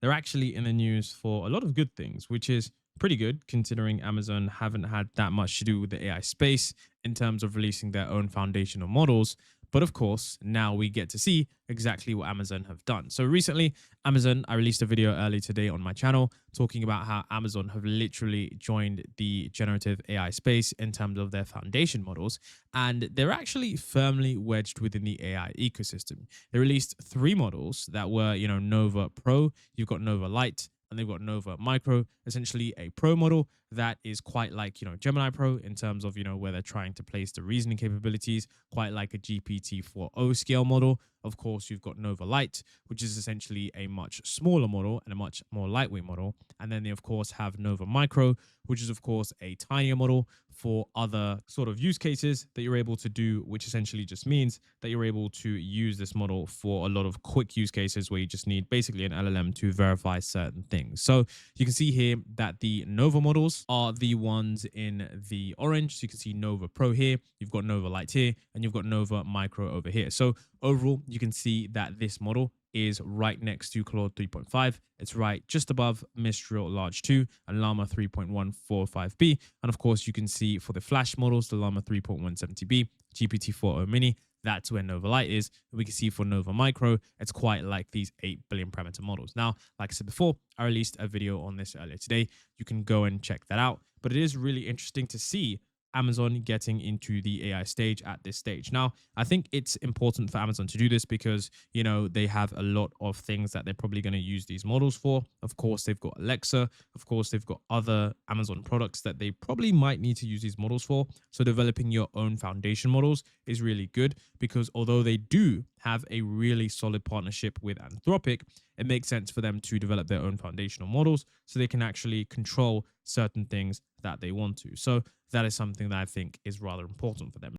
they're actually in the news for a lot of good things, which is pretty good considering Amazon haven't had that much to do with the AI space in terms of releasing their own foundational models. But of course, now we get to see exactly what Amazon have done. So recently, I released a video early today on my channel talking about how Amazon have literally joined the generative AI space in terms of their foundation models. And they're actually firmly wedged within the AI ecosystem. They released three models that were, Nova Pro, you've got Nova Lite, and they've got Nova Micro, essentially a pro model that is quite like, Gemini Pro in terms of, where they're trying to place the reasoning capabilities, quite like a GPT-4o scale model. Of course, you've got Nova Lite, which is essentially a much smaller model and a much more lightweight model. And then they, of course, have Nova Micro, which is, of course, a tinier model for other sort of use cases that you're able to do, which essentially just means that you're able to use this model for a lot of quick use cases where you just need basically an LLM to verify certain things. So you can see here that the Nova models are the ones in the orange. So you can see Nova Pro here, you've got Nova Lite here, and you've got Nova Micro over here. So overall, you can see that this model is right next to Claude 3.5. It's right just above Mistral Large 2 and Llama 3.145B. And of course, you can see for the Flash models, the Llama 3.170B, GPT-4o Mini, that's where Nova Lite is. And we can see for Nova Micro, it's quite like these 8 billion parameter models. Now, like I said before, I released a video on this earlier today. You can go and check that out. But it is really interesting to see Amazon getting into the AI stage at this stage. Now, I think it's important for Amazon to do this because, they have a lot of things that they're probably going to use these models for. Of course, they've got Alexa. Of course, they've got other Amazon products that they probably might need to use these models for. So developing your own foundation models is really good because although they do have a really solid partnership with Anthropic, it makes sense for them to develop their own foundational models so they can actually control certain things that they want to. So that is something that I think is rather important for them.